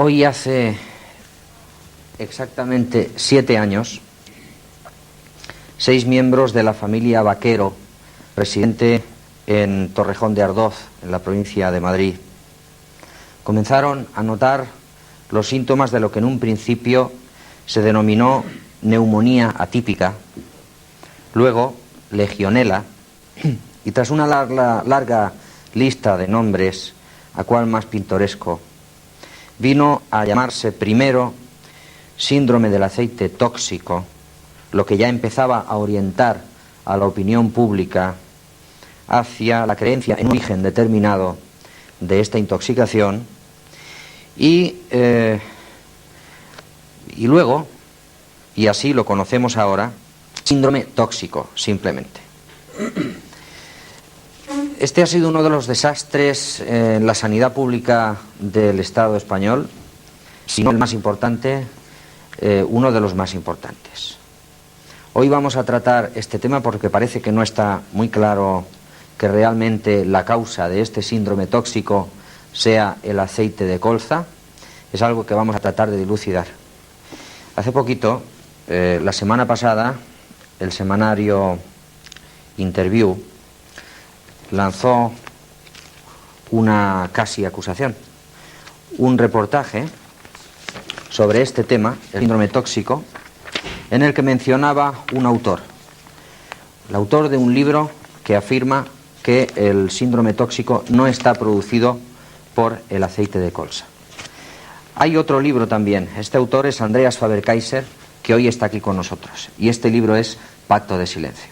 Hoy hace exactamente 7 años, 6 miembros de la familia Vaquero, residente en Torrejón de Ardoz, en la provincia de Madrid, comenzaron a notar los síntomas de lo que en un principio se denominó neumonía atípica, luego legionela, y tras una larga lista de nombres, a cual más pintoresco, vino a llamarse primero síndrome del aceite tóxico, lo que ya empezaba a orientar a la opinión pública hacia la creencia en un origen determinado de esta intoxicación, y luego, y así lo conocemos ahora, síndrome tóxico, simplemente. Este ha sido uno de los desastres en la sanidad pública del Estado español, si no el más importante, uno de los más importantes. Hoy vamos a tratar este tema porque parece que no está muy claro que realmente la causa de este síndrome tóxico sea el aceite de colza. Es algo que vamos a tratar de dilucidar. Hace poquito, la semana pasada, el semanario Interview lanzó una casi acusación, un reportaje sobre este tema, el síndrome tóxico, en el que mencionaba un autor, el autor de un libro que afirma que el síndrome tóxico no está producido por el aceite de colza. Hay otro libro también, este autor es Andreas Faber-Kaiser, que hoy está aquí con nosotros, y este libro es Pacto de Silencio.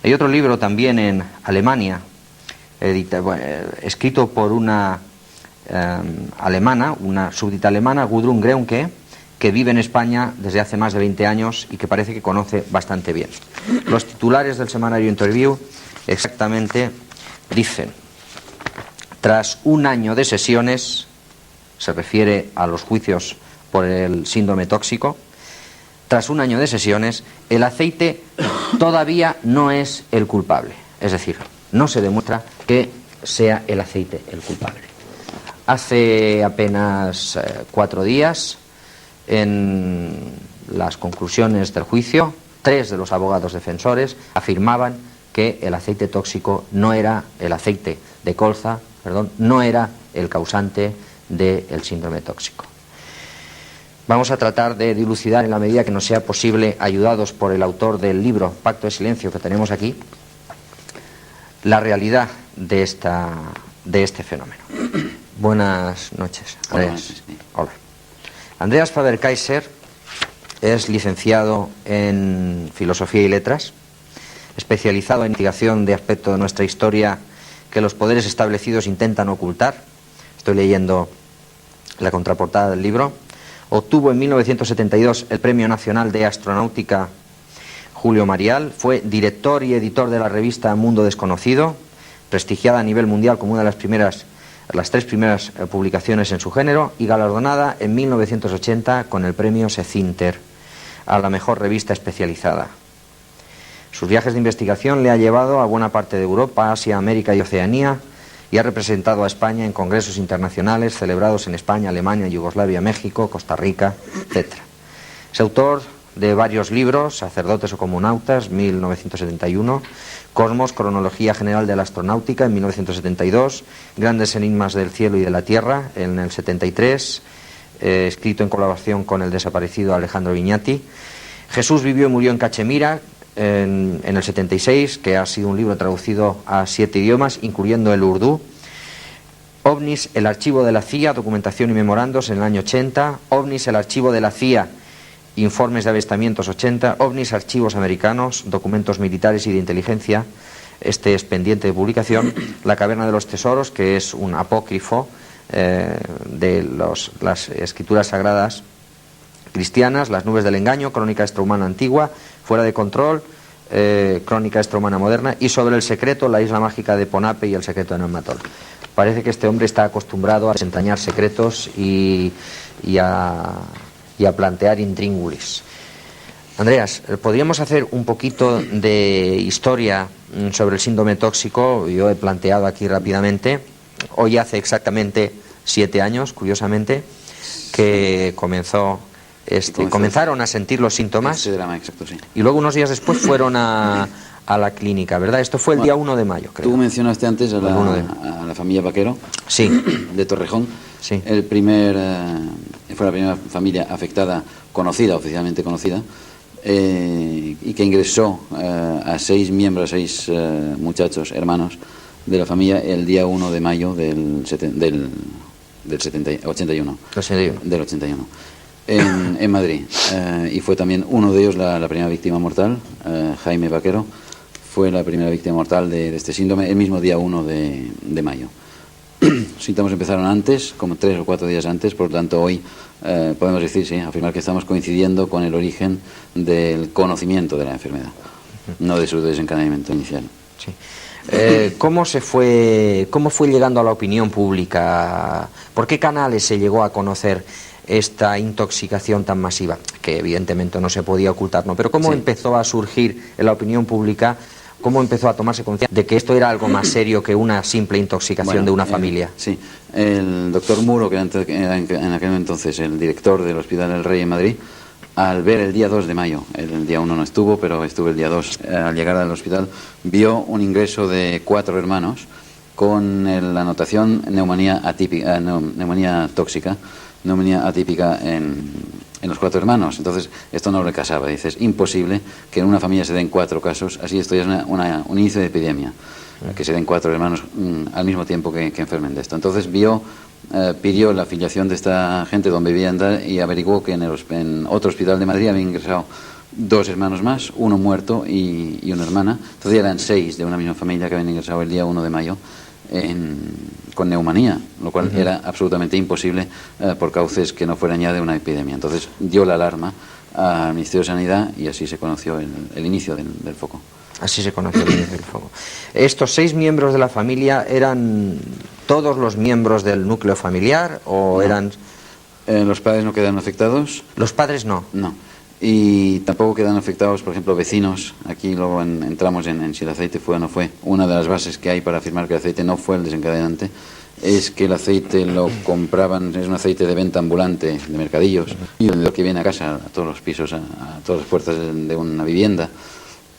Hay otro libro también en Alemania, escrito por una alemana, una súbdita alemana, Gudrun Greunke, que vive en España desde hace más de 20 años y que parece que conoce bastante bien. Los titulares del semanario Interview exactamente dicen: tras un año de sesiones, se refiere a los juicios por el síndrome tóxico, tras un año de sesiones, el aceite todavía no es el culpable. Es decir, no se demuestra que sea el aceite el culpable. Hace apenas 4 días, en las conclusiones del juicio, 3 de los abogados defensores afirmaban que el aceite tóxico no era el aceite de colza, no era el causante del síndrome tóxico. Vamos a tratar de dilucidar en la medida que nos sea posible, ayudados por el autor del libro Pacto de Silencio que tenemos aquí, la realidad de este fenómeno. Buenas noches, Andreas. Hola. Andreas Faber-Kaiser es licenciado en Filosofía y Letras, especializado en investigación de aspectos de nuestra historia que los poderes establecidos intentan ocultar. Estoy leyendo la contraportada del libro. Obtuvo en 1972 el Premio Nacional de Astronáutica Julio Marial. Fue director y editor de la revista Mundo Desconocido, prestigiada a nivel mundial como una de las 3 primeras publicaciones en su género, y galardonada en 1980 con el Premio Secinter a la mejor revista especializada. Sus viajes de investigación le han llevado a buena parte de Europa, Asia, América y Oceanía, y ha representado a España en congresos internacionales celebrados en España, Alemania, Yugoslavia, México, Costa Rica, etc. Es autor de varios libros: Sacerdotes o Comunautas, 1971, Cosmos, Cronología General de la Astronáutica, en 1972, Grandes Enigmas del Cielo y de la Tierra, en el 73, escrito en colaboración con el desaparecido Alejandro Viñati, Jesús vivió y murió en Cachemira, en el 76, que ha sido un libro traducido a 7 idiomas, incluyendo el urdú, OVNIS, el archivo de la CIA, documentación y memorandos, en el año 80, OVNIS, el archivo de la CIA, informes de avistamientos, 80, OVNIS, archivos americanos, documentos militares y de inteligencia, este es pendiente de publicación, La caverna de los tesoros, que es un apócrifo de las escrituras sagradas cristianas, Las nubes del engaño, Crónica extrahumana antigua, Fuera de control, Crónica extrahumana moderna, y Sobre el secreto, La isla mágica de Ponape y El secreto de Neumatol. Parece que este hombre está acostumbrado a desentrañar secretos y a plantear intríngulis. Andreas, ¿podríamos hacer un poquito de historia sobre el síndrome tóxico? Yo he planteado aquí rápidamente. Hoy hace exactamente 7 años, curiosamente. que comenzaron a sentir los síntomas. Ese drama, exacto, sí. Y luego unos días después fueron a la clínica, ¿verdad? Esto fue el día 1 de mayo, creo. Tú mencionaste antes a la familia Vaquero, sí, de Torrejón. Sí. Fue la primera familia afectada, oficialmente conocida, y que ingresó a 6 miembros, 6 muchachos, hermanos de la familia, el día 1 de mayo del 81. Del 81. En Madrid. Y fue también uno de ellos la primera víctima mortal, Jaime Vaquero, fue la primera víctima mortal de este síndrome el mismo día 1 de mayo. Los síntomas empezaron antes, como 3 o 4 días antes, por lo tanto hoy podemos decir, sí, afirmar que estamos coincidiendo con el origen del conocimiento de la enfermedad, no de su desencadenamiento inicial. Sí. ¿Cómo fue llegando a la opinión pública? ¿Por qué canales se llegó a conocer esta intoxicación tan masiva? Que evidentemente no se podía ocultar, ¿no? Pero ¿cómo empezó a surgir en la opinión pública? ¿Cómo empezó a tomarse conciencia de que esto era algo más serio que una simple intoxicación de una familia? Sí, el doctor Muro, que era en aquel entonces el director del Hospital del Rey en Madrid, al ver el día 2 de mayo, el día 1 no estuvo, pero estuvo el día 2, al llegar al hospital, vio un ingreso de 4 hermanos con la anotación neumonía tóxica, neumonía atípica en los 4 hermanos. Entonces esto no le casaba. Dice, es imposible que en una familia se den 4 casos, así esto ya es un inicio de epidemia, que se den 4 hermanos al mismo tiempo que enfermen de esto. Entonces pidió la afiliación de esta gente donde vivían y averiguó que en otro hospital de Madrid habían ingresado 2 hermanos más, uno muerto y una hermana. Entonces eran 6 de una misma familia que habían ingresado el día 1 de mayo con neumonía, lo cual era absolutamente imposible por cauces que no fueran ya de una epidemia. Entonces dio la alarma al Ministerio de Sanidad y así se conoció el inicio del foco. Así se conoció el inicio del foco. ¿Estos 6 miembros de la familia eran todos los miembros del núcleo familiar o no. eran...? Los padres no quedan afectados. ¿Los padres no? No. Y tampoco quedan afectados, por ejemplo, vecinos. Aquí luego entramos en si el aceite fue o no fue. Una de las bases que hay para afirmar que el aceite no fue el desencadenante es que el aceite lo compraban, es un aceite de venta ambulante de mercadillos, y el vendedor que viene a casa, a todos los pisos, a todas las puertas de una vivienda,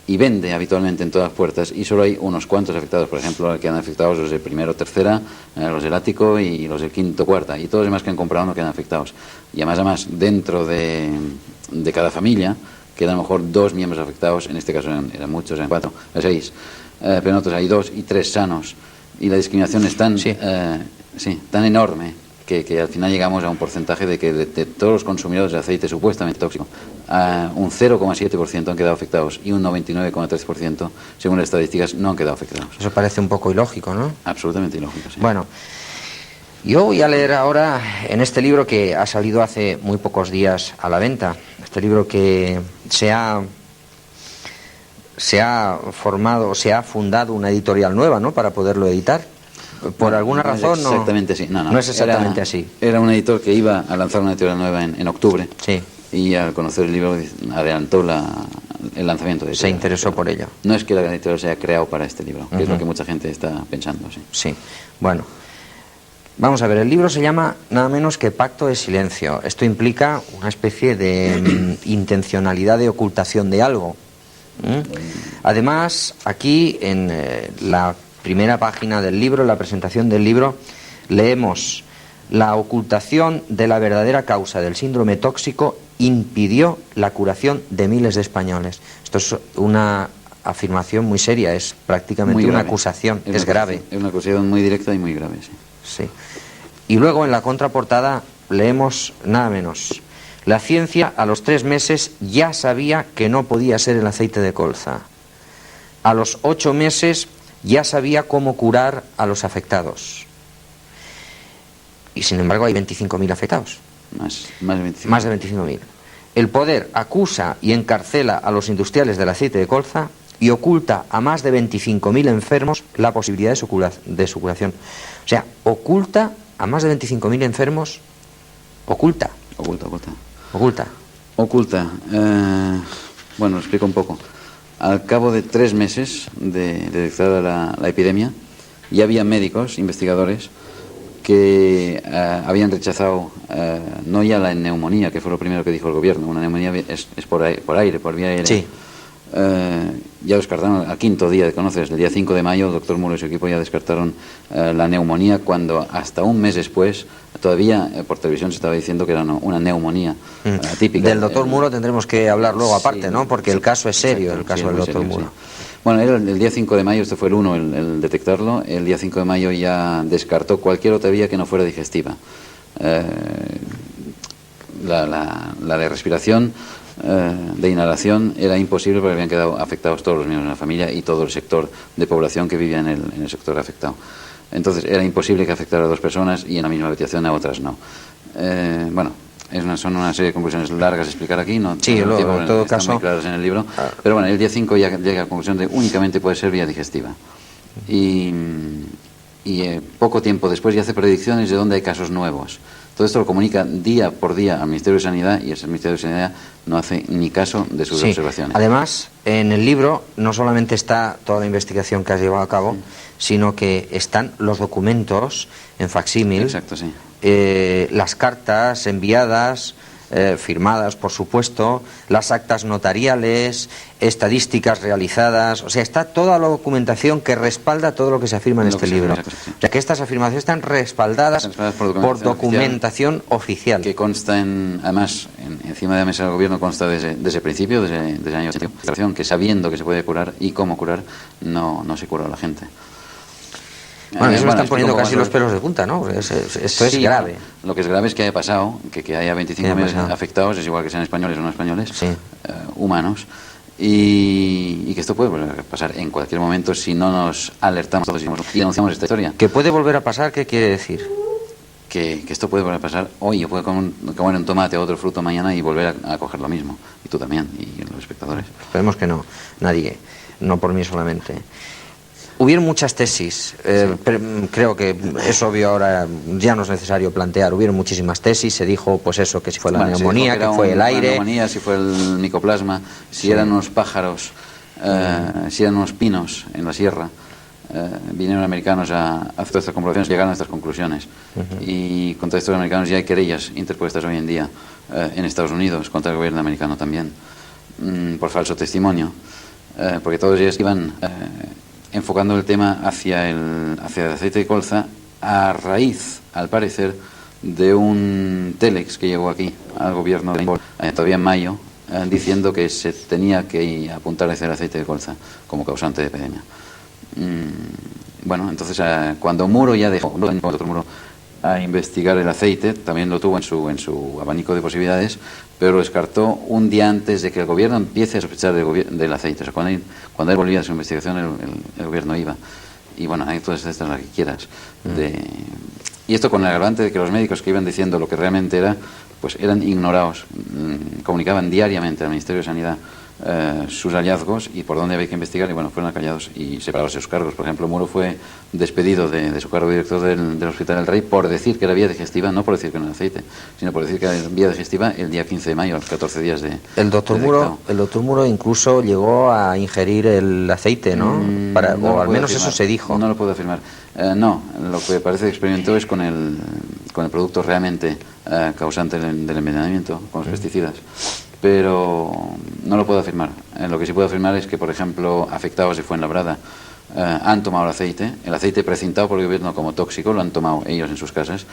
y vende habitualmente en todas las puertas, y solo hay unos cuantos afectados. Por ejemplo, quedan afectados los de primero, tercera, los del ático y los del quinto, cuarta, y todos los demás que han comprado no quedan afectados. Y además, dentro de cada familia quedan a lo mejor 2 miembros afectados, en este caso eran muchos, eran 4, 6, pero en otros hay 2 y 3 sanos, y la discriminación es tan enorme que al final llegamos a un porcentaje de que de todos los consumidores de aceite supuestamente tóxico, un 0,7% han quedado afectados y un 99,3%, según las estadísticas, no han quedado afectados. Eso parece un poco ilógico, ¿no? Absolutamente ilógico, sí. Bueno, yo voy a leer ahora en este libro que ha salido hace muy pocos días a la venta, este libro que se ha fundado una editorial nueva, ¿no?, para poderlo editar. Por alguna razón no. Exactamente así. No es exactamente así. Era un editor que iba a lanzar una editorial nueva en octubre. Sí. Y al conocer el libro adelantó el lanzamiento de Se interesó por ello. No es que la editorial se haya creado para este libro, que es lo que mucha gente está pensando. Sí. Sí. Bueno, vamos a ver. El libro se llama nada menos que Pacto de Silencio. Esto implica una especie de intencionalidad de ocultación de algo. Además, aquí en la primera página del libro, en la presentación del libro, leemos: la ocultación de la verdadera causa del síndrome tóxico impidió la curación de miles de españoles. Esto es una afirmación muy seria, es prácticamente una acusación, es grave. Es una acusación muy directa y muy grave, sí. Sí. Y luego en la contraportada leemos nada menos: la ciencia a los 3 meses ya sabía que no podía ser el aceite de colza. A los 8 meses ya sabía cómo curar a los afectados. Y sin embargo hay 25.000 afectados. Más de 25.000. Más de 25.000. El poder acusa y encarcela a los industriales del aceite de colza y oculta a más de 25.000 enfermos la posibilidad de su curación. O sea, oculta a más de 25.000 enfermos. Oculta. Bueno, lo explico un poco. Al cabo de 3 meses de detectada la epidemia, ya había médicos, investigadores, que habían rechazado no ya la neumonía, que fue lo primero que dijo el gobierno, una neumonía es por aire, por vía aérea. Sí. Ya descartaron al quinto día de conoces, el día 5 de mayo, el doctor Muro y su equipo ya descartaron la neumonía, cuando hasta un mes después todavía por televisión se estaba diciendo que era una neumonía típica. Del doctor Muro tendremos que hablar luego aparte, sí, ¿no? Porque el caso es serio, exacto, el caso sí, del muy doctor serio, Muro. sí. Bueno, era el día 5 de mayo, este fue el 1, el detectarlo. El día 5 de mayo ya descartó cualquier otra vía que no fuera digestiva. La de respiración, de inhalación, era imposible porque habían quedado afectados todos los miembros de la familia y todo el sector de población que vivía en el sector afectado. Entonces era imposible que afectara a dos personas y en la misma habitación a otras no. Bueno, son una serie de conclusiones largas de explicar aquí, no sí, en todo están caso, muy claras en el libro, pero bueno, el día 5 ya llega a la conclusión de únicamente puede ser vía digestiva. Y poco tiempo después ya hace predicciones de dónde hay casos nuevos. Todo esto lo comunica día por día al Ministerio de Sanidad y ese Ministerio de Sanidad no hace ni caso de sus observaciones. Además, en el libro no solamente está toda la investigación que has llevado a cabo, sino que están los documentos en facsímil. Exacto, sí. Las cartas enviadas, firmadas por supuesto, las actas notariales, estadísticas realizadas, o sea, está toda la documentación que respalda todo lo que se afirma en este libro. Exacto, sí. O sea, que estas afirmaciones están respaldadas por documentación oficial. Que consta además, encima de la mesa del gobierno consta desde el principio, desde el año 80, que sabiendo que se puede curar y cómo curar, no se cura a la gente. Bueno, eso me están poniendo casi los pelos de punta, ¿no? Esto es grave. Lo que es grave es que haya pasado, que haya 25 millones afectados, es igual que sean españoles o no españoles, humanos, y que esto puede volver a pasar en cualquier momento si no nos alertamos todos y denunciamos esta historia. ¿Que puede volver a pasar? ¿Qué quiere decir? Que esto puede volver a pasar hoy, yo puedo comer un tomate o otro fruto mañana y volver a coger lo mismo, y tú también, y los espectadores. Esperemos que no, nadie, no por mí solamente. Hubieron muchas tesis, creo que es obvio ahora, ya no es necesario plantear, hubieron muchísimas tesis, se dijo pues eso, que si fue la neumonía, que fue el aire, neumonía, si fue el micoplasma, si eran unos pájaros, si eran unos pinos en la sierra. Vinieron americanos a hacer todas estas comprobaciones, llegaron a estas conclusiones. Y contra estos americanos ya hay querellas interpuestas hoy en día en Estados Unidos, contra el gobierno americano también, por falso testimonio, porque todos ellos iban enfocando el tema hacia el aceite de colza a raíz, al parecer, de un telex que llegó aquí al gobierno todavía en mayo, diciendo que se tenía que apuntar hacia el aceite de colza como causante de epidemia. Bueno, entonces cuando Muro ya dejó a investigar el aceite, también lo tuvo en su abanico de posibilidades, pero lo descartó un día antes de que el gobierno empiece a sospechar del aceite. O sea, cuando él volvía a su investigación, el gobierno iba. Y bueno, hay todas estas las que quieras. Y esto con el agravante de que los médicos que iban diciendo lo que realmente era, pues eran ignorados. Comunicaban diariamente al Ministerio de Sanidad sus hallazgos y por dónde había que investigar, y bueno, fueron acallados y separados de sus cargos. Por ejemplo, Muro fue despedido de su cargo de director del Hospital del Rey por decir que era vía digestiva, no por decir que no era aceite, sino por decir que era vía digestiva el día 15 de mayo, a los 14 días de... El doctor Muro incluso llegó a ingerir el aceite, ¿no? O al menos eso se dijo. No lo puedo afirmar. No, lo que parece que experimentó es con el producto realmente causante del envenenamiento, con los pesticidas. Pero no lo puedo afirmar. Lo que sí puedo afirmar es que, por ejemplo, afectados de Fuenlabrada han tomado el aceite precintado por el gobierno como tóxico, lo han tomado ellos en sus casas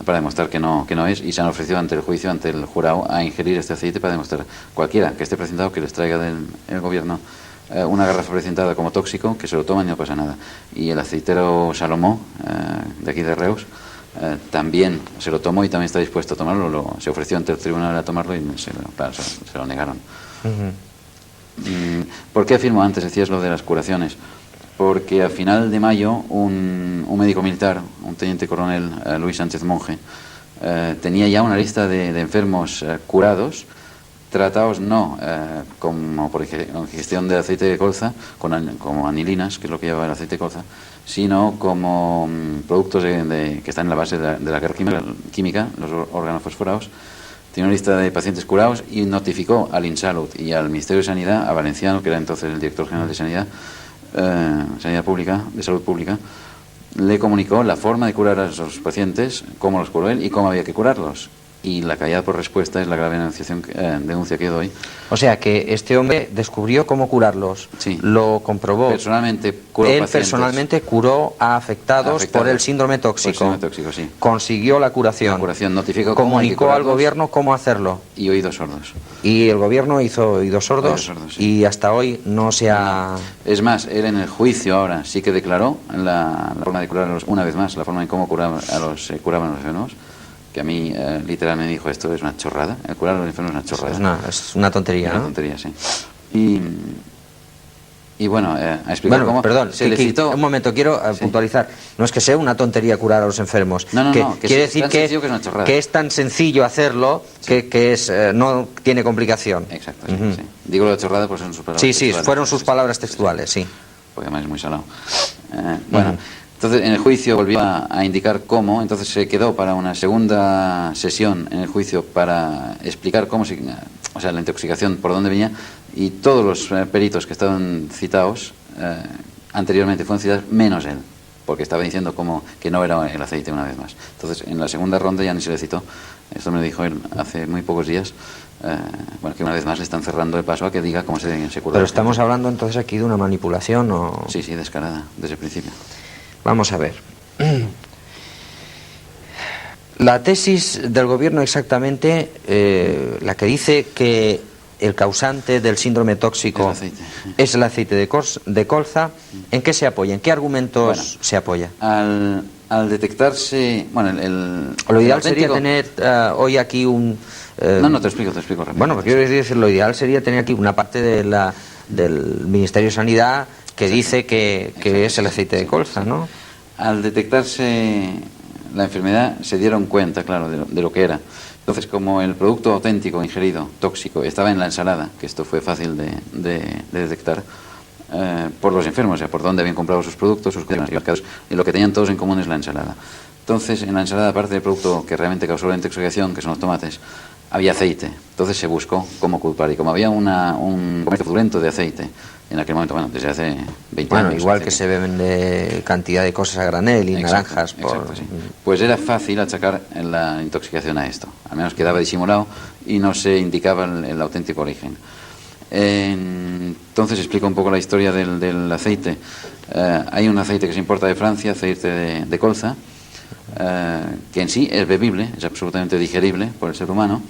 para demostrar que no es, y se han ofrecido ante el juicio, ante el jurado, a ingerir este aceite para demostrar cualquiera que esté precintado, que les traiga del gobierno una garrafa precintada como tóxico, que se lo toman y no pasa nada. Y el aceitero Salomó, de aquí de Reus, también se lo tomó y también está dispuesto a tomarlo. Se ofreció ante el tribunal a tomarlo y se lo negaron. ¿Por qué afirmo antes, decías lo de las curaciones? Porque a final de mayo un médico militar, un teniente coronel, Luis Sánchez Monje, tenía ya una lista de enfermos curados, tratados no como por ingestión de aceite de colza, como anilinas, que es lo que lleva el aceite de colza, sino como productos que están en la base de la guerra química, los organofosforados. Tiene una lista de pacientes curados y notificó al INSALUD y al Ministerio de Sanidad, a Valenciano, que era entonces el director general de Sanidad Pública, de Salud Pública, le comunicó la forma de curar a esos pacientes, cómo los curó él y cómo había que curarlos. Y la callada por respuesta es la grave denuncia que doy. O sea que este hombre descubrió cómo curarlos, Sí. Lo comprobó. Personalmente curó Él pacientes. personalmente curó a afectados por el síndrome tóxico. Por el síndrome tóxico, sí. Consiguió la curación. La curación, notificó cómo hay que comunicó al curarlos gobierno cómo hacerlo. y oídos sordos. Y el gobierno hizo oídos sordos, Oídos sordos, sí. y hasta hoy no se ha... Es más, él en el juicio ahora sí que declaró la forma de curarlos, una vez más, la forma en cómo curaban a los enfermos, que a mí literalmente me dijo, esto es una chorrada, el curar a los enfermos es una chorrada. Es una tontería, Una ¿no? tontería, sí. Y bueno, a explicar cómo perdón, se le citó... un momento, quiero puntualizar. No es que sea una tontería curar a los enfermos. No, que quiere es tan decir sencillo que es una chorrada. que es tan sencillo hacerlo, Sí. que es no tiene complicación. Exacto, sí, sí. Digo lo de chorrada, pues son sus palabras Sí, textuales. fueron sus palabras textuales, sí. Porque además es muy salado. Bueno, entonces en el juicio volvió a indicar cómo, entonces se quedó para una segunda sesión en el juicio para explicar cómo o sea, la intoxicación, por dónde venía, y todos los peritos que estaban citados anteriormente fueron citados, menos él, porque estaba diciendo como que no era el aceite una vez más. Entonces en la segunda ronda ya ni se le citó. Esto me lo dijo él hace muy pocos días. Bueno, que una vez más le están cerrando el paso a que diga cómo se cura. Pero estamos hablando entonces aquí de una manipulación, ¿o...? Sí, sí, descarada, desde el principio. Vamos a ver. La tesis del gobierno exactamente, la que dice que el causante del síndrome tóxico es el aceite de colza, ¿en qué se apoya? ¿En qué argumentos se apoya? Al detectarse... Bueno, Lo ideal auténtico... sería tener hoy aquí un... No, te explico rápido. Bueno, quiero decir, lo ideal sería tener aquí una parte del Ministerio de Sanidad que dice que es el aceite de colza, ¿no? Al detectarse la enfermedad se dieron cuenta, claro, de lo que era. Entonces, como el producto auténtico ingerido, tóxico, estaba en la ensalada, que esto fue fácil de detectar por los enfermos, o sea, por dónde habían comprado sus productos, sus mercados, y lo que tenían todos en común es la ensalada. Entonces, en la ensalada, aparte del producto que realmente causó la intoxicación, que son los tomates, había aceite. Entonces se buscó cómo culpar. Y como había un comercio fraudulento de aceite, en aquel momento, bueno, desde hace 20 años. Igual que se vende cantidad de cosas a granel y naranjas. Exacto, sí. Pues era fácil achacar la intoxicación a esto. Al menos quedaba disimulado y no se indicaba el auténtico origen. Entonces explico un poco la historia del aceite. Hay un aceite que se importa de Francia, aceite de colza, que en sí es bebible, es absolutamente digerible por el ser humano.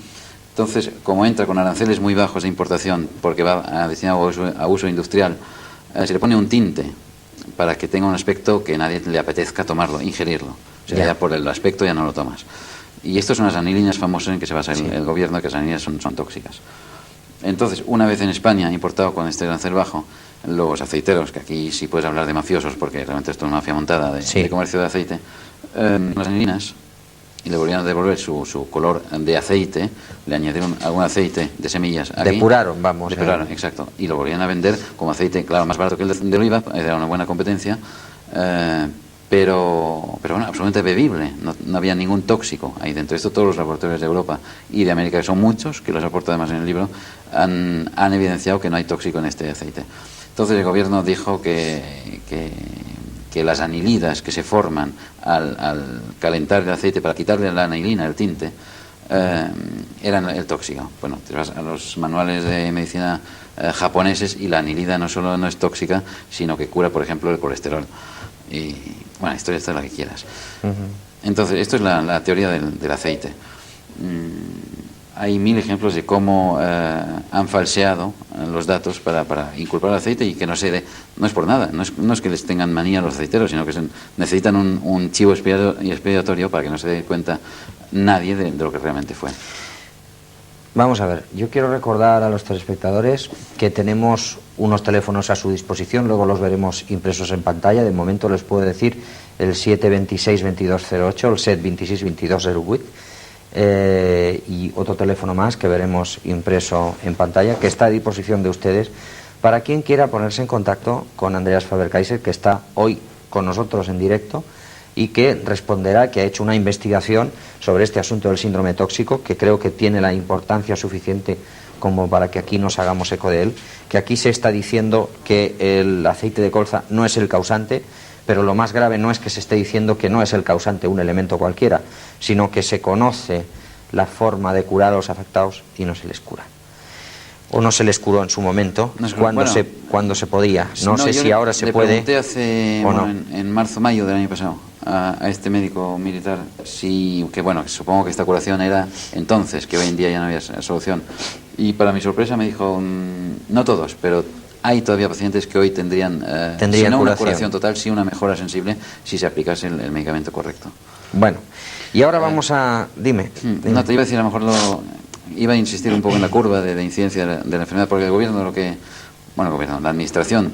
Entonces, como entra con aranceles muy bajos de importación, porque va destinado a uso industrial, se le pone un tinte para que tenga un aspecto que a nadie le apetezca tomarlo, ingerirlo. O sea, ya por el aspecto ya no lo tomas. Y esto son las anilinas famosas en que se basa el gobierno, que las anilinas son tóxicas. Entonces, una vez en España, importado con este arancel bajo, los aceiteros, que aquí sí puedes hablar de mafiosos, porque realmente esto es una mafia montada de comercio de aceite, las anilinas, y le volvieron a devolver su color de aceite, le añadieron algún aceite de semillas aquí. Depuraron, vamos. Depuraron, exacto. Y lo volvían a vender como aceite, claro, más barato que el de oliva, era una buena competencia, pero bueno, absolutamente bebible, no había ningún tóxico ahí dentro. Esto todos los laboratorios de Europa y de América, que son muchos, que los aporto además en el libro, han evidenciado que no hay tóxico en este aceite. Entonces el gobierno dijo que las anilidas que se forman al calentar el aceite para quitarle la anilina, el tinte, eran el tóxico. Bueno, te vas a los manuales de medicina japoneses y la anilida no solo no es tóxica, sino que cura, por ejemplo, el colesterol. Y bueno, la historia está la que quieras. Entonces, esto es la teoría del aceite. Hay 1000 ejemplos de cómo han falseado los datos para inculpar el aceite y que no es por nada, no es que les tengan manía los aceiteros, sino que necesitan un chivo expiatorio para que no se dé cuenta nadie de lo que realmente fue. Vamos a ver, yo quiero recordar a los telespectadores que tenemos unos teléfonos a su disposición, luego los veremos impresos en pantalla. De momento les puedo decir el 726-2208, el 726-2208, y otro teléfono más que veremos impreso en pantalla, que está a disposición de ustedes para quien quiera ponerse en contacto con Andreas Faber-Kaiser, que está hoy con nosotros en directo y que responderá que ha hecho una investigación sobre este asunto del síndrome tóxico, que creo que tiene la importancia suficiente como para que aquí nos hagamos eco de él, que aquí se está diciendo que el aceite de colza no es el causante, Pero lo más grave no es que se esté diciendo que no es el causante un elemento cualquiera, sino que se conoce la forma de curar a los afectados y no se les cura. O no se les curó en su momento, No, cuando se podía. No sé si ahora se puede. Le pregunté hace, o no. en marzo-mayo del año pasado a este médico militar que supongo que esta curación era entonces, que hoy en día ya no había solución. Y para mi sorpresa me dijo, no todos, pero hay todavía pacientes que hoy tendrían si no una curación total, sí una mejora sensible si se aplicase el medicamento correcto. Bueno, y ahora vamos a... Dime. No, te iba a decir, a lo mejor iba a insistir un poco en la curva de incidencia de la enfermedad, porque el gobierno la administración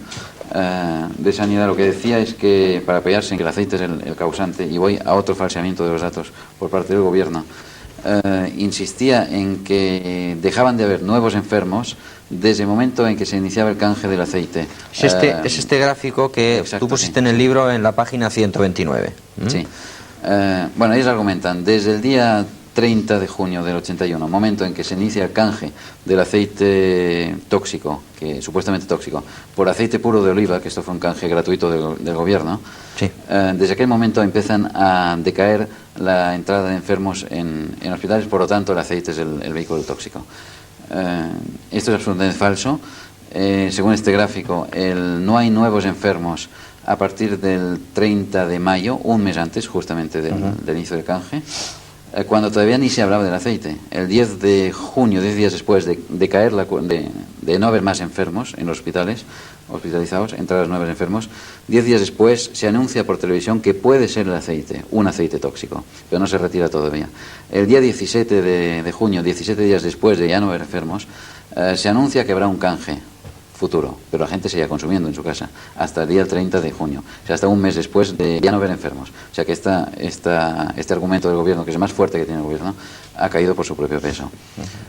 de sanidad lo que decía es que para apoyarse en que el aceite es el causante, y voy a otro falseamiento de los datos por parte del gobierno, insistía en que dejaban de haber nuevos enfermos desde el momento en que se iniciaba el canje del aceite. Es este gráfico que tú pusiste en el libro en la página 129. Sí. Ellos argumentan, desde el día 30 de junio del 81, momento en que se inicia el canje del aceite tóxico, que supuestamente tóxico, por aceite puro de oliva, que esto fue un canje gratuito del gobierno, sí. Desde aquel momento empiezan a decaer la entrada de enfermos en hospitales, por lo tanto el aceite es el vehículo tóxico. Esto es absolutamente falso. Según este gráfico, no hay nuevos enfermos a partir del 30 de mayo, un mes antes justamente del inicio del canje, cuando todavía ni se hablaba del aceite. El 10 de junio, 10 días después de caer de no haber más enfermos en los hospitalizados, entradas nuevos enfermos, 10 días después se anuncia por televisión que puede ser el aceite, un aceite tóxico, pero no se retira todavía. El día 17 de junio, 17 días después de ya no haber enfermos, se anuncia que habrá un canje futuro, pero la gente seguía consumiendo en su casa hasta el día 30 de junio, o sea, hasta un mes después de ya no haber enfermos. O sea que este argumento del gobierno, que es el más fuerte que tiene el gobierno, ha caído por su propio peso.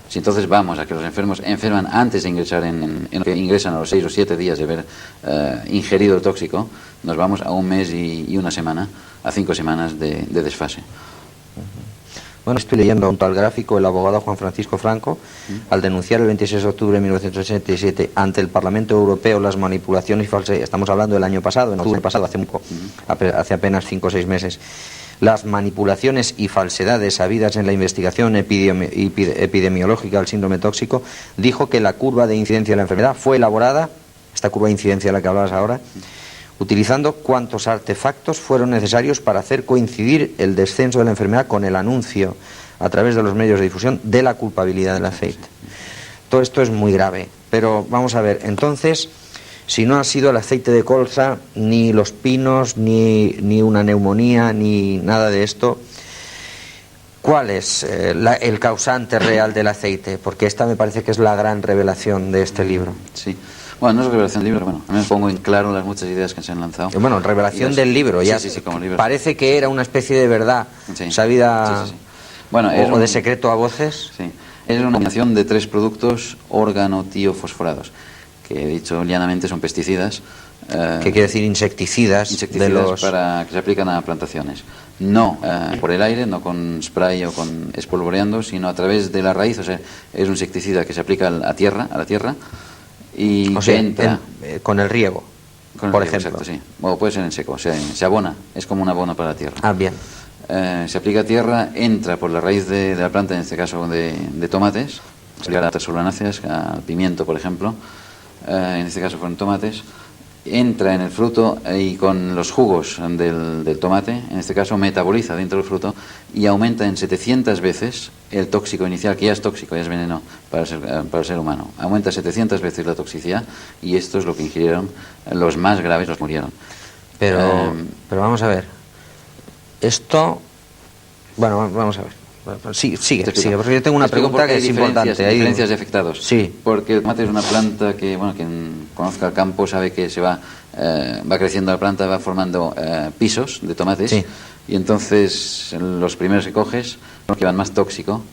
Si entonces vamos a que los enfermos enferman antes de ingresar en lo que ingresan a los 6 o 7 días de haber ingerido el tóxico, nos vamos a un mes y una semana, a 5 semanas de desfase. Bueno, estoy leyendo junto al gráfico el abogado Juan Francisco Franco, al denunciar el 26 de octubre de 1987 ante el Parlamento Europeo las manipulaciones y falsedades, estamos hablando del año pasado, en octubre pasado, hace apenas 5 o 6 meses, las manipulaciones y falsedades habidas en la investigación epidemiológica del síndrome tóxico, dijo que la curva de incidencia de la enfermedad fue elaborada, esta curva de incidencia de la que hablabas ahora, utilizando cuantos artefactos fueron necesarios para hacer coincidir el descenso de la enfermedad con el anuncio a través de los medios de difusión de la culpabilidad del aceite. Todo esto es muy grave, pero vamos a ver, entonces, si no ha sido el aceite de colza, ni los pinos, ni una neumonía, ni nada de esto, ¿cuál es el causante real del aceite? Porque esta me parece que es la gran revelación de este libro. Sí. Bueno, no es revelación del libro, bueno, a mí me pongo en claro las muchas ideas que se han lanzado. Bueno, revelación del libro, ya sí, como libro. Parece que era una especie de verdad sabida Bueno, o de secreto a voces. Sí, es una combinación de 3 productos organothiofosforados, que dicho llanamente son pesticidas. ¿Qué quiere decir insecticidas? Para que se aplican a plantaciones. No por el aire, no con spray o con espolvoreando, sino a través de la raíz, o sea, es un insecticida que se aplica a la tierra, y o sea, entra con el riego, por ejemplo. Exacto, sí. O puede ser en seco, o sea, se abona, es como un abono para la tierra. Ah, bien. Se aplica a tierra, entra por la raíz de la planta, en este caso de tomates, se aplica a las solanáceas, al pimiento, por ejemplo, en este caso fueron tomates, entra en el fruto y con los jugos del tomate, en este caso metaboliza dentro del fruto y aumenta en 700 veces el tóxico inicial, que ya es tóxico, ya es veneno para el ser humano. Aumenta 700 veces la toxicidad y esto es lo que ingirieron los más graves, los murieron. Pero vamos a ver, esto, bueno, vamos a ver. Sí, sigue, porque yo tengo una pregunta que es importante. Hay diferencias de afectados. Sí. Porque el tomate es una planta que, bueno, quien conozca el campo sabe que se va creciendo la planta, va formando pisos de tomates. Sí. Y entonces los primeros que coges, los que van más tóxico,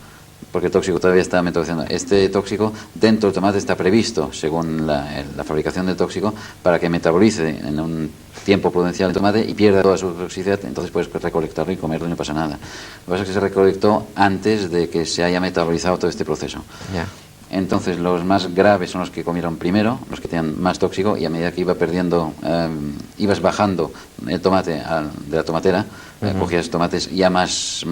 porque el tóxico todavía está metabolizando. Este tóxico dentro del tomate está previsto, según la fabricación del tóxico, para que metabolice en un tiempo prudencial el tomate y pierda toda su toxicidad, entonces puedes recolectarlo y comerlo y no pasa nada. Lo que pasa es que se recolectó antes de que se haya metabolizado todo este proceso. Ya. Entonces los más graves son los que comieron primero, los que tenían más tóxico, y a medida que iba perdiendo, ibas bajando el tomate de la tomatera, cogías tomates ya más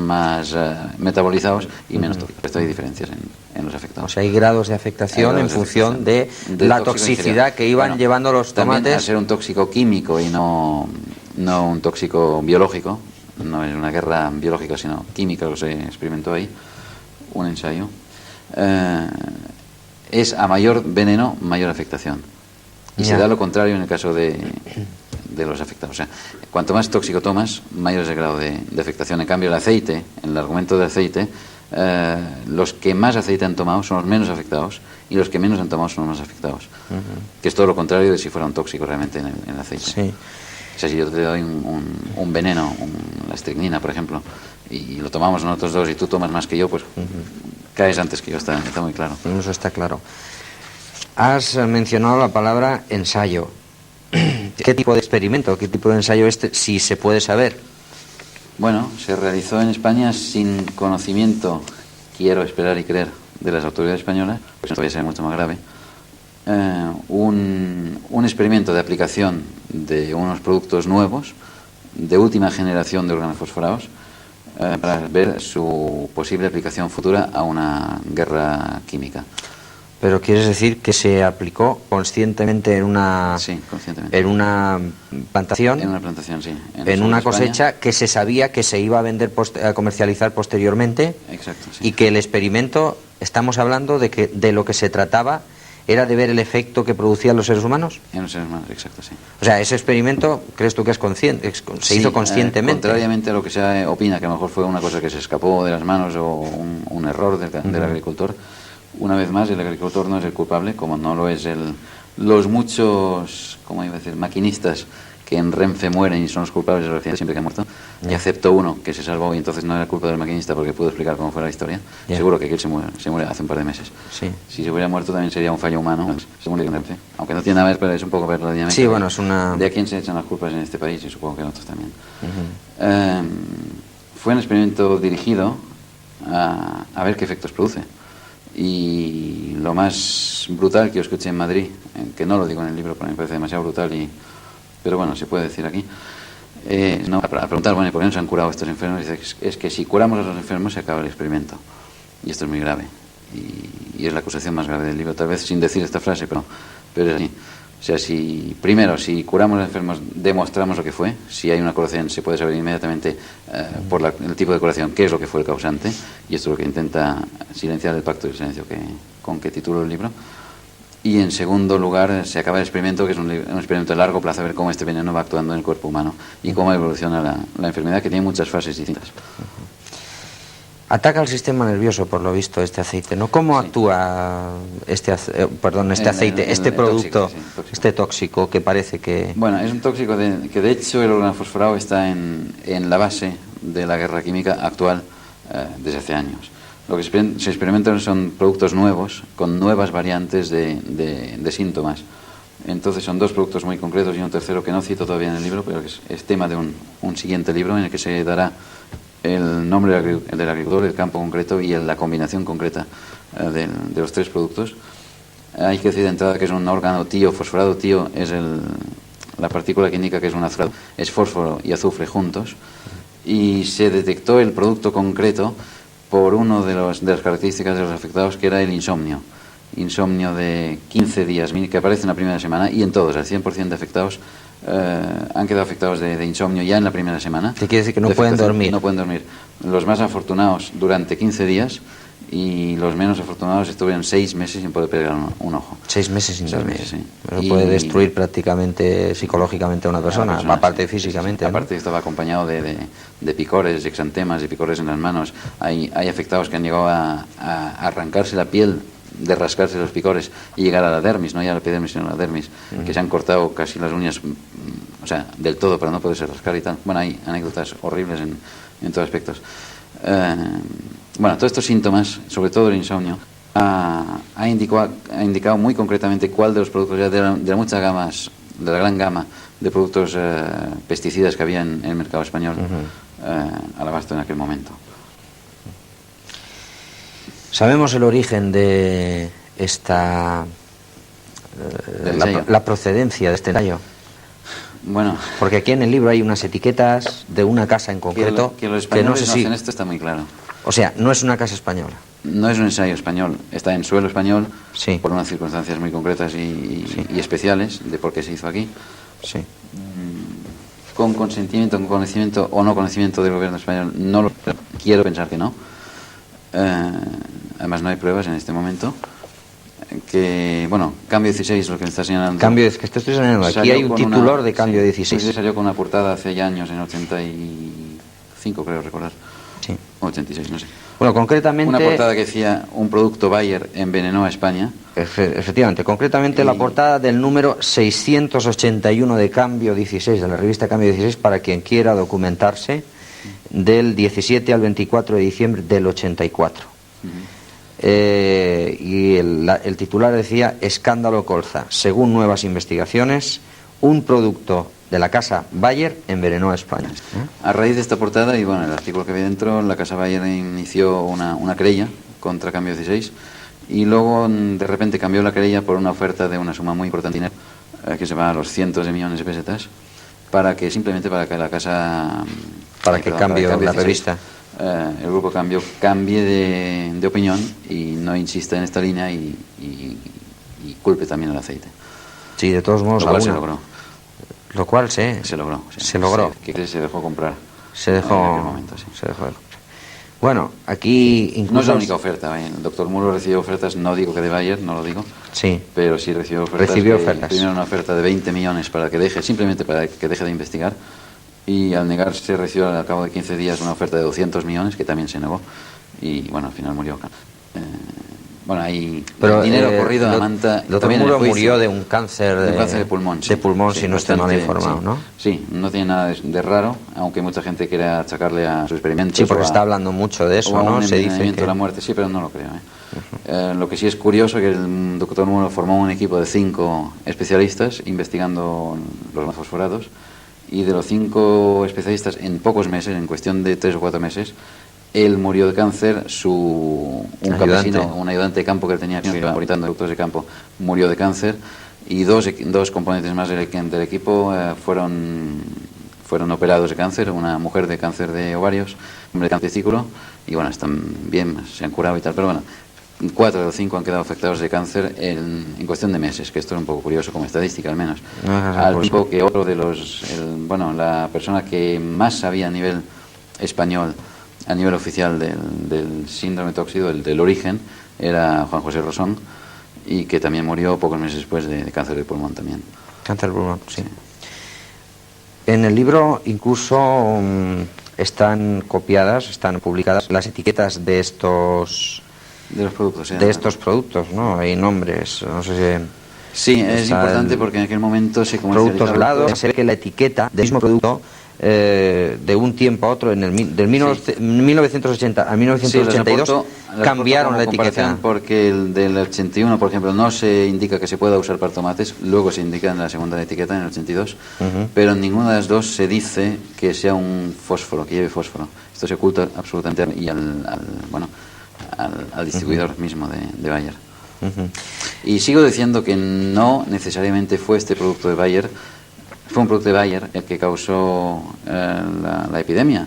metabolizados y menos tóxicos. Esto hay diferencias en los afectados. O sea, hay grados de afectación en función de la toxicidad que iban llevando los tomates. También, al ser un tóxico químico y no un tóxico biológico, no es una guerra biológica sino química, lo que se experimentó ahí, un ensayo. Es a mayor veneno, mayor afectación. Y se da lo contrario en el caso de los afectados. O sea, cuanto más tóxico tomas, mayor es el grado de afectación. En cambio, el aceite, en el argumento del aceite, los que más aceite han tomado son los menos afectados y los que menos han tomado son los más afectados. Que es todo lo contrario de si fuera un tóxico realmente en el aceite. Sí. O sea, si yo te doy un veneno, la estricnina, por ejemplo, y lo tomamos nosotros dos y tú tomas más que yo, pues caes antes que yo, está muy claro. Eso está claro. Has mencionado la palabra ensayo. ¿Qué tipo de experimento, qué tipo de ensayo si se puede saber? Bueno, se realizó en España sin conocimiento, quiero esperar y creer, de las autoridades españolas, pues esto va a ser mucho más grave, un experimento de aplicación de unos productos nuevos, de última generación de organofosforados, para ver su posible aplicación futura a una guerra química. Pero quieres decir que se aplicó conscientemente en una plantación. En una plantación, sí. En una cosecha que se sabía que se iba a vender a comercializar posteriormente. Exacto, sí. Y que el experimento, estamos hablando de lo que se trataba era de ver el efecto que producían los seres humanos. En los seres humanos, exacto, sí. O sea, ese experimento, ¿crees tú que es consciente? Se hizo conscientemente. Contrariamente a lo que se opina, que a lo mejor fue una cosa que se escapó de las manos o un error del agricultor. Una vez más, el agricultor no es el culpable, como no lo es los muchos, ¿cómo iba a decir?, maquinistas que en Renfe mueren y son los culpables de los accidentes siempre que han muerto. Y aceptó uno que se salvó y entonces no era culpa del maquinista porque pudo explicar cómo fue la historia. Seguro que aquel se muere hace un par de meses. Sí. Si se hubiera muerto también sería un fallo humano. Se murió en Renfe. Aunque no tiene nada que ver, pero es un poco ver la dinámica. Sí, bueno, es una... De a quién se echan las culpas en este país y supongo que en otros también. Fue un experimento dirigido a ver qué efectos produce. Y lo más brutal que yo escuché en Madrid, que no lo digo en el libro porque me parece demasiado brutal, pero bueno, se puede decir aquí, para preguntar, bueno, ¿por qué no se han curado estos enfermos? Es que si curamos a los enfermos se acaba el experimento. Y esto es muy grave. Y es la acusación más grave del libro, tal vez sin decir esta frase, pero es así. O sea, si curamos a los enfermos, demostramos lo que fue. Si hay una curación, se puede saber inmediatamente por el tipo de curación qué es lo que fue el causante. Y esto es lo que intenta silenciar el pacto del silencio con que titulo el libro. Y en segundo lugar, se acaba el experimento, que es un experimento de largo plazo, a ver cómo este veneno va actuando en el cuerpo humano y cómo evoluciona la enfermedad, que tiene muchas fases distintas. Ataca al sistema nervioso, por lo visto, este aceite, ¿no? ¿Cómo actúa este aceite, este producto, tóxico. Este tóxico que parece que... Bueno, es un tóxico que de hecho el organofosforado está en la base de la guerra química actual desde hace años. Lo que se experimentan son productos nuevos, con nuevas variantes de síntomas. Entonces son dos productos muy concretos y un tercero que no cito todavía en el libro, pero que es tema de un siguiente libro en el que se dará el nombre del agricultor, el campo concreto y la combinación concreta de los tres productos. Hay que decir de entrada que es un órgano tío, fosforado tío, es la partícula que indica que es un azufre, es fósforo y azufre juntos, y se detectó el producto concreto por una de las características de los afectados, que era el insomnio de 15 días, que aparece en la primera semana, y en todos, al 100% de afectados, han quedado afectados de insomnio ya en la primera semana. ¿Qué quiere decir? Que no pueden dormir. No pueden dormir. Los más afortunados durante 15 días y los menos afortunados estuvieron 6 meses sin poder pegar un ojo. 6 meses sin dormir. Sí. Eso puede destruir prácticamente psicológicamente a una persona, aparte físicamente. Sí. Aparte estaba acompañado de picores, de exantemas, de picores en las manos. Hay afectados que han llegado a arrancarse la piel, de rascarse los picores y llegar a la dermis, no ya a la epidermis sino a la dermis, que se han cortado casi las uñas, o sea, del todo para no poderse rascar y tal. Bueno, hay anécdotas horribles en todos aspectos. Bueno, todos estos síntomas, sobre todo el insomnio, ha indicado muy concretamente cuál de los productos, ya de la gran gama de productos pesticidas que había en el mercado español al abasto en aquel momento. ¿Sabemos el origen de la procedencia de este ensayo? Bueno, porque aquí en el libro hay unas etiquetas de una casa en concreto que los españoles no sé no si... hacen esto está muy claro. O sea, no es una casa española. No es un ensayo español, está en suelo español, sí, por unas circunstancias muy concretas y especiales de por qué se hizo aquí. Sí. Con consentimiento, con conocimiento o no conocimiento del gobierno español, no lo quiero pensar que no. Además no hay pruebas en este momento. Que, bueno, Cambio 16, lo que me está señalando. Cambio, es que te estoy señalando. Aquí hay un titular de Cambio 16. Sí, salió con una portada hace ya años, en 85, creo recordar. Sí. 86, no sé. Bueno, concretamente... Una portada que decía, un producto Bayer envenenó a España. Efectivamente, concretamente la portada del número 681 de Cambio 16, de la revista Cambio 16, para quien quiera documentarse, del 17 al 24 de diciembre del 84. Y el titular decía: Escándalo colza. Según nuevas investigaciones, un producto de la casa Bayer envenenó a España. A raíz de esta portada y bueno, el artículo que había dentro, la casa Bayer inició una querella contra Cambio 16 y luego de repente cambió la querella por una oferta de una suma muy importante de dinero, que se va a los cientos de millones de pesetas, simplemente para que la casa... Para que cambie la revista. El grupo cambie de opinión y no insista en esta línea y culpe también el aceite. Sí, de todos modos, lo cual se logró. Lo cual se logró. Se logró. Se dejó comprar. Se dejó en aquel momento, sí. Se dejó de comprar. Bueno, aquí incluso... No es la única oferta. El doctor Muro recibió ofertas, no digo que de Bayer, no lo digo. Sí. Pero sí recibió ofertas. Primero una oferta de 20 millones para que deje, simplemente para que deje de investigar. Y al negarse recibió al cabo de 15 días una oferta de 200 millones que también se negó y bueno, al final murió. Bueno, hay dinero corrido a Manta. El doctor Muro murió de un cáncer de pulmón. Sí. De pulmón, sí, si no estoy mal informado, sí. ¿no? Sí, no tiene nada de raro, aunque mucha gente quiere achacarle a su experimento. Sí, porque está hablando mucho de eso, ¿no? Se dice que... la muerte, sí, pero no lo creo. Lo que sí es curioso es que el doctor Muro formó un equipo de 5 especialistas investigando los fosforados. Y de los 5 especialistas, en pocos meses, en cuestión de 3 o 4 meses, él murió de cáncer, un campesino, un ayudante de campo que él tenía, que iba auditando productos de campo, murió de cáncer, y dos componentes más del equipo fueron operados de cáncer, una mujer de cáncer de ovarios, un hombre de cáncer de testículo, y bueno, están bien, se han curado y tal, pero bueno, 4 de los 5 han quedado afectados de cáncer en cuestión de meses, que esto es un poco curioso como estadística al menos. Al tiempo que otro de la persona que más sabía a nivel español, a nivel oficial del síndrome tóxico, del origen, era Juan José Rosón, y que también murió pocos meses después de cáncer de pulmón también. Cáncer de pulmón, sí. En el libro incluso están copiadas, están publicadas las etiquetas de estos... De los productos, de estos productos, ¿no? Hay nombres, no sé si... Sí, es importante porque en aquel momento se comercializaba... Productos helados, se ve que la etiqueta del mismo producto de un tiempo a otro, del 1980 a 1982, cambiaron la etiqueta. Porque el del 81, por ejemplo, no se indica que se pueda usar para tomates, luego se indica en la segunda etiqueta, en el 82, pero en ninguna de las dos se dice que sea un fósforo, que lleve fósforo. Esto se oculta absolutamente y al distribuidor mismo de Bayer. Y sigo diciendo que no necesariamente fue este producto de Bayer, fue un producto de Bayer el que causó la epidemia,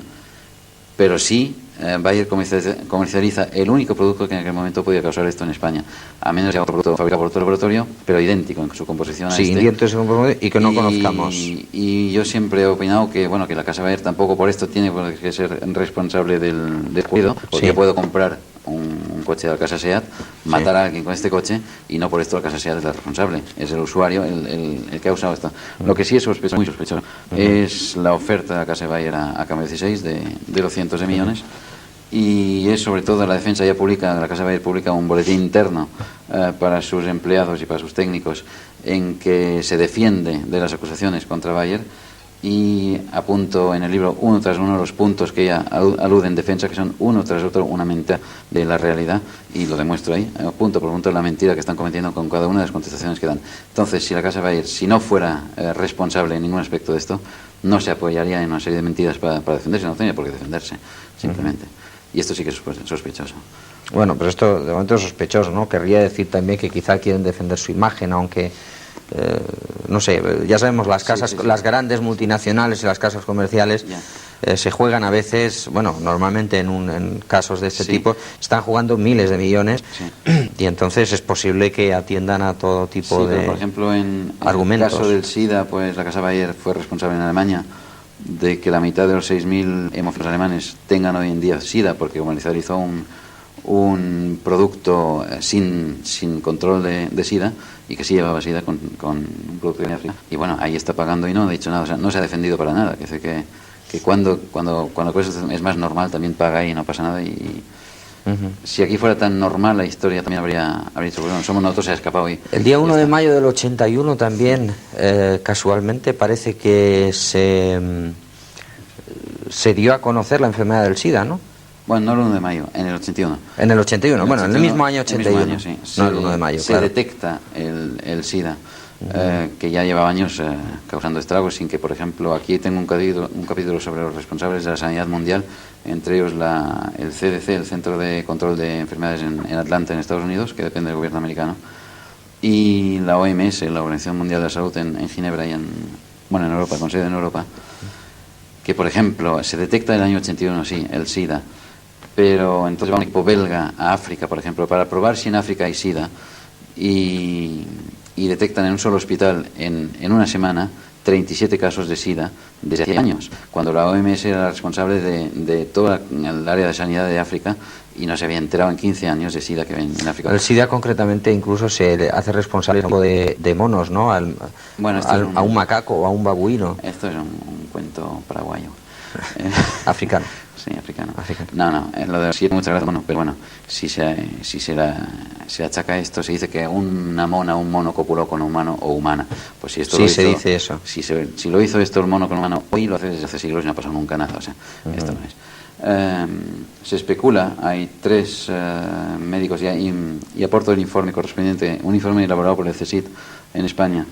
pero sí Bayer comercializa el único producto que en aquel momento podía causar esto en España, a menos que sea otro producto fabricado por otro laboratorio, pero idéntico en su composición a sí, y que no conozcamos. Y yo siempre he opinado que bueno, que la casa Bayer tampoco por esto tiene que ser responsable del cuidado, porque puedo comprar un coche de la casa SEAT, matar a alguien con este coche y no por esto la casa SEAT es la responsable, es el usuario el que ha usado esto. Lo que sí es sospechoso, muy sospechoso, es la oferta de la casa Bayer a Cambio 16 de los cientos de millones. Y es sobre todo la defensa la casa Bayer publica un boletín interno para sus empleados y para sus técnicos en que se defiende de las acusaciones contra Bayer y apunto en el libro uno tras uno los puntos que ella alude en defensa, que son uno tras otro una mentira de la realidad, y lo demuestro ahí, punto por punto la mentira que están cometiendo con cada una de las contestaciones que dan. Entonces, si la casa Bayer, si no fuera responsable en ningún aspecto de esto, no se apoyaría en una serie de mentiras para defenderse, no tenía por qué defenderse, simplemente. Y esto sí que es sospechoso. Bueno, pero esto de momento es sospechoso, ¿no? Querría decir también que quizá quieren defender su imagen, aunque, no sé, ya sabemos, las casas, las grandes multinacionales y las casas comerciales se juegan a veces, bueno, normalmente en casos de este tipo, están jugando miles de millones y entonces es posible que atiendan a todo tipo de pero, por ejemplo, en argumentos. el caso del SIDA, pues la Casa Bayer fue responsable en Alemania de que la mitad de los 6.000 hemófilos alemanes tengan hoy en día SIDA, porque comercializó un producto sin control de SIDA, y que sí llevaba SIDA con un producto de África. Y bueno, ahí está pagando y no ha dicho nada, o sea, no se ha defendido para nada. Que cuando es más normal también paga y no pasa nada. Y si aquí fuera tan normal la historia también habría dicho, bueno, somos nosotros, se ha escapado. El día 1 de mayo del 81 también, casualmente, parece que se dio a conocer la enfermedad del SIDA, ¿no? Bueno, no el 1 de mayo, en el 81. En el 81, bueno, en el mismo año 81. El mismo año, sí. No el 1 de mayo, se detecta el SIDA, que ya lleva años causando estragos, sin que, por ejemplo, aquí tengo un capítulo sobre los responsables de la sanidad mundial, entre ellos el CDC, el Centro de Control de Enfermedades en Atlanta, en Estados Unidos, que depende del gobierno americano, y la OMS, la Organización Mundial de la Salud, en Ginebra y en Europa, con sede en Europa, que, por ejemplo, se detecta en el año 81, sí, el SIDA, pero entonces va un equipo belga a África, por ejemplo, para probar si en África hay SIDA, y detectan en un solo hospital en una semana 37 casos de SIDA desde hace años, cuando la OMS era la responsable de toda el área de sanidad de África y no se había enterado en 15 años de SIDA que ven en África. El SIDA concretamente incluso se le hace responsable de monos, ¿no? A un macaco o a un babuino. Esto es un cuento paraguayo. Africano. Sí, africano. No, lo de SIDA, muchas gracias. Bueno, pero bueno, si se achaca esto, se dice que un mono copuló con un humano o humana. Pues si esto sí, lo hizo, se dice eso. Si lo hizo esto el mono con un humano, hoy lo hace desde hace siglos y no ha pasado nunca nada. O sea, esto no es. Se especula, hay 3 médicos y aporto el informe correspondiente, un informe elaborado por el CSIC en España,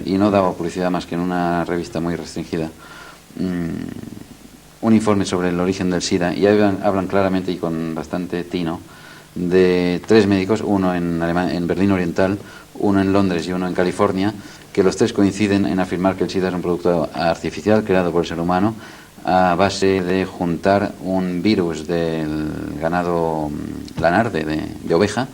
y no daba publicidad más que en una revista muy restringida. Un informe sobre el origen del SIDA, y hablan claramente y con bastante tino de 3 médicos, uno en Berlín Oriental, uno en Londres y uno en California, que los 3 coinciden en afirmar que el SIDA es un producto artificial creado por el ser humano a base de juntar un virus del ganado lanar, de oveja,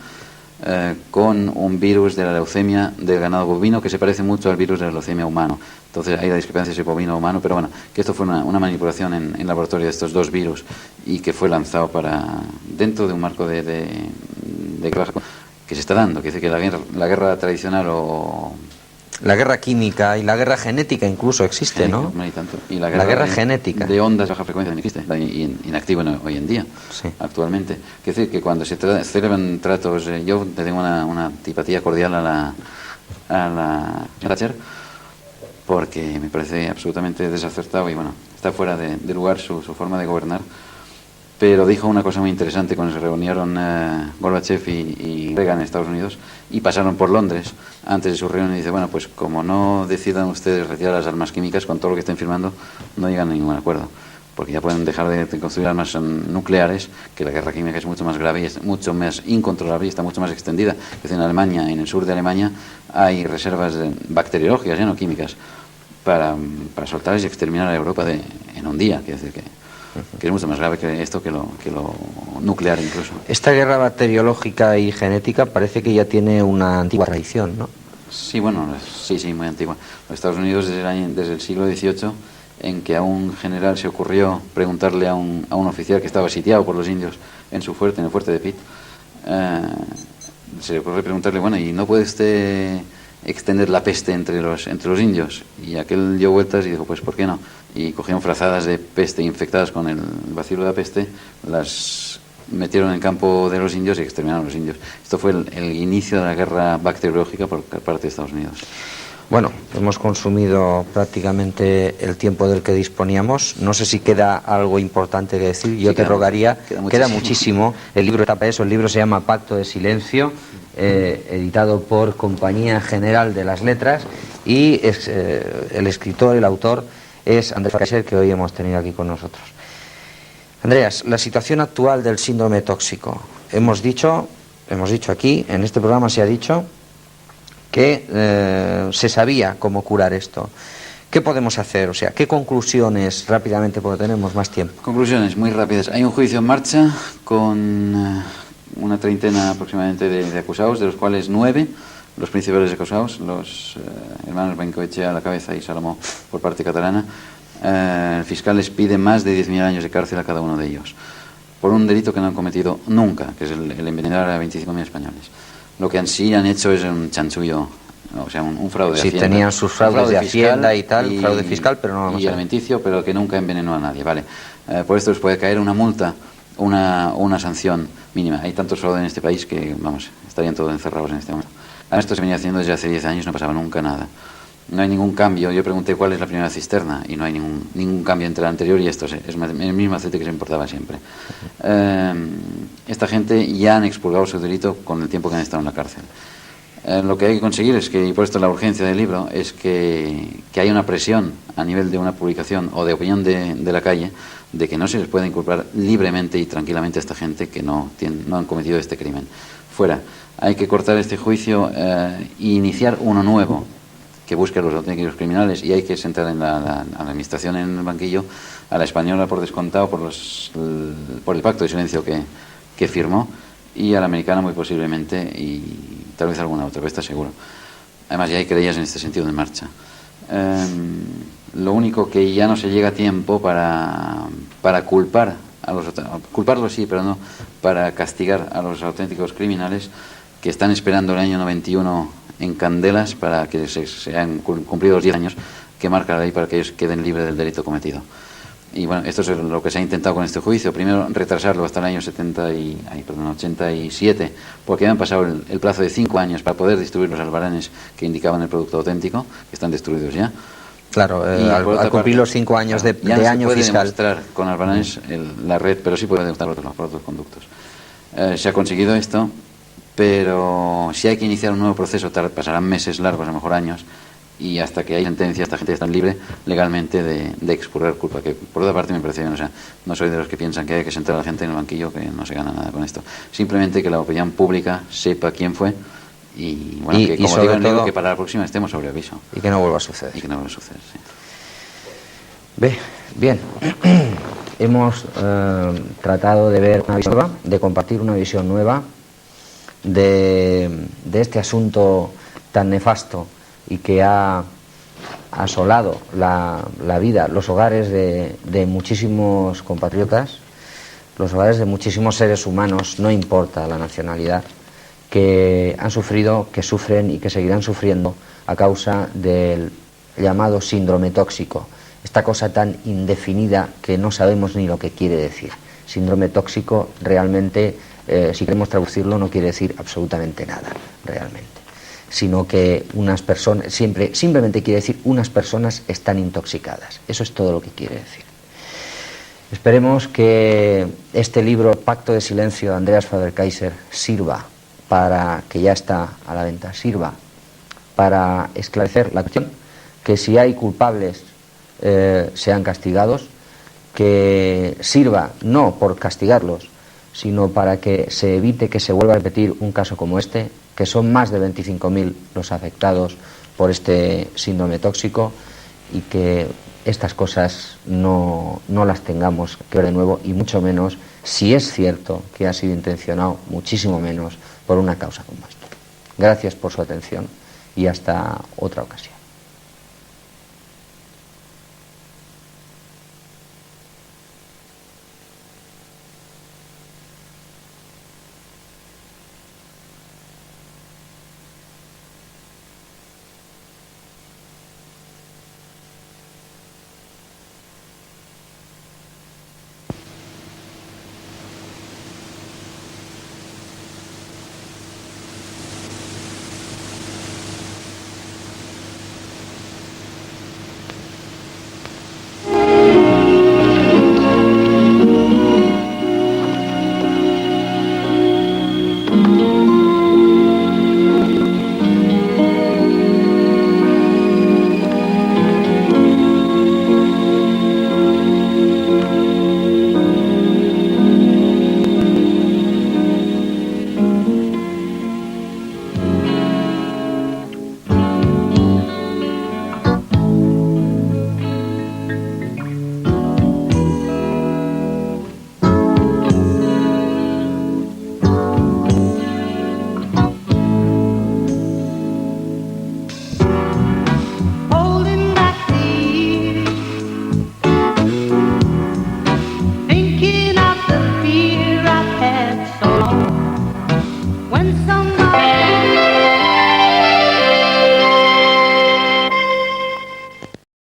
con un virus de la leucemia del ganado bovino que se parece mucho al virus de la leucemia humano. Entonces hay la discrepancia entre bovino humano, pero bueno, que esto fue una manipulación en laboratorio de estos 2 virus y que fue lanzado dentro de un marco de guerra que se está dando, que dice que la guerra tradicional la guerra química y la guerra genética incluso existe, ¿no? Y la guerra genética de ondas de baja frecuencia existe, inactivo hoy en día, actualmente. Que decir que cuando se celebran tratos, yo te tengo una antipatía cordial a la Thatcher, porque me parece absolutamente desacertado y bueno, está fuera de lugar su forma de gobernar. Pero dijo una cosa muy interesante cuando se reunieron Gorbachev y Reagan en Estados Unidos y pasaron por Londres antes de su reunión y dice, bueno, pues como no decidan ustedes retirar las armas químicas con todo lo que estén firmando, no llegan a ningún acuerdo, porque ya pueden dejar de construir armas nucleares, que la guerra química es mucho más grave y es mucho más incontrolable y está mucho más extendida. Es decir, en Alemania, en el sur de Alemania, hay reservas bacteriológicas, ya no químicas, para soltarlas y exterminar a Europa en un día. Quiere decir que es mucho más grave que esto, que lo nuclear incluso. Esta guerra bacteriológica y genética parece que ya tiene una antigua tradición, ¿no? Sí, bueno, sí, muy antigua. Los Estados Unidos desde el siglo XVIII, en que a un general se ocurrió preguntarle a un oficial que estaba sitiado por los indios en el fuerte de Pitt, se le ocurrió preguntarle, bueno, ¿y no puede usted extender la peste entre los indios? Y aquel dio vueltas y dijo, pues ¿por qué no? Y cogieron frazadas de peste infectadas con el bacilo de la peste, las metieron en el campo de los indios y exterminaron a los indios. Esto fue el inicio de la guerra bacteriológica por parte de Estados Unidos. Bueno, hemos consumido prácticamente el tiempo del que disponíamos. No sé si queda algo importante que decir. Yo te rogaría, queda muchísimo. El libro está para eso. El libro se llama Pacto de Silencio, editado por Compañía General de las Letras, y el escritor, el autor, es Andrés Fraiser, que hoy hemos tenido aquí con nosotros. Andreas, la situación actual del síndrome tóxico, hemos dicho aquí, en este programa se ha dicho que se sabía cómo curar esto. ¿Qué podemos hacer? O sea, ¿qué conclusiones rápidamente, porque tenemos más tiempo? Conclusiones muy rápidas. Hay un juicio en marcha con una treintena aproximadamente de acusados, de los cuales 9, los principales acusados, los hermanos Bengoechea a la cabeza y Salomó por parte catalana. El fiscal les pide más de 10.000 años de cárcel a cada uno de ellos, por un delito que no han cometido nunca, que es el envenenar a 25.000 españoles. Lo que en sí han hecho es un chanchullo, o sea, un fraude de Hacienda. Sí, tenían sus fraudes de Hacienda y tal, fraude fiscal, pero no vamos y alimenticio, pero que nunca envenenó a nadie, ¿vale? Por esto les puede caer una multa, una sanción mínima. Hay tantos fraudes en este país que, vamos, estarían todos encerrados en este momento. Esto se venía haciendo desde hace 10 años, no pasaba nunca nada. No hay ningún cambio. Yo pregunté cuál es la primera cisterna y no hay ningún cambio entre la anterior y esto. Es el mismo aceite que se importaba siempre. Esta gente ya han expurgado su delito con el tiempo que han estado en la cárcel. Lo que hay que conseguir es que, y por esto la urgencia del libro, es que haya una presión a nivel de una publicación o de opinión de la calle de que no se les pueda inculpar libremente y tranquilamente a esta gente que no han cometido este crimen. Fuera. Hay que cortar este juicio e iniciar uno nuevo que busque a los auténticos criminales, y hay que sentar a la administración en el banquillo, a la española por descontado por el pacto de silencio que firmó, y a la americana muy posiblemente, y tal vez alguna otra, pero está seguro. Además ya hay querellas en este sentido en marcha. Lo único que ya no se llega a tiempo para culpar a culparlos sí, pero no para castigar a los auténticos criminales que están esperando el año 91 en candelas para que se hayan cumplido los 10 años que marca la ley para que ellos queden libres del delito cometido. Y bueno, esto es lo que se ha intentado con este juicio. Primero, retrasarlo hasta el año 87, porque habían pasado el plazo de 5 años para poder distribuir los albaranes que indicaban el producto auténtico, que están destruidos ya. Claro, al cumplir los 5 años de año fiscal. Ya no se puede demostrar con albaranes la red, pero sí puede demostrar por otros conductos. Se ha conseguido esto, pero si hay que iniciar un nuevo proceso, pasarán meses largos, a lo mejor años, y hasta que hay sentencia, esta gente está libre legalmente de expurgar culpa, que por otra parte me parece bien. O sea, no soy de los que piensan que hay que sentar a la gente en el banquillo, que no se gana nada con esto. Simplemente que la opinión pública sepa quién fue, y bueno, que como digo en el libro, que para la próxima estemos sobre aviso. Y que no vuelva a suceder. Y que no vuelva a suceder, sí. Bien. Hemos tratado de ver una visión nueva, de compartir una visión nueva de este asunto tan nefasto y que ha asolado la vida, los hogares de muchísimos compatriotas, los hogares de muchísimos seres humanos, no importa la nacionalidad, que han sufrido, que sufren y que seguirán sufriendo a causa del llamado síndrome tóxico, esta cosa tan indefinida que no sabemos ni lo que quiere decir. Síndrome tóxico realmente, si queremos traducirlo, no quiere decir absolutamente nada, realmente, sino que unas personas, simplemente quiere decir unas personas están intoxicadas. Eso es todo lo que quiere decir. Esperemos que este libro, Pacto de Silencio, de Andreas Faber-Kaiser, sirva para, que ya está a la venta, sirva para esclarecer la cuestión, que si hay culpables sean castigados, que sirva no por castigarlos, sino para que se evite que se vuelva a repetir un caso como este, que son más de 25.000 los afectados por este síndrome tóxico, y que estas cosas no las tengamos que ver de nuevo, y mucho menos, si es cierto que ha sido intencionado, muchísimo menos por una causa como esta. Gracias por su atención y hasta otra ocasión.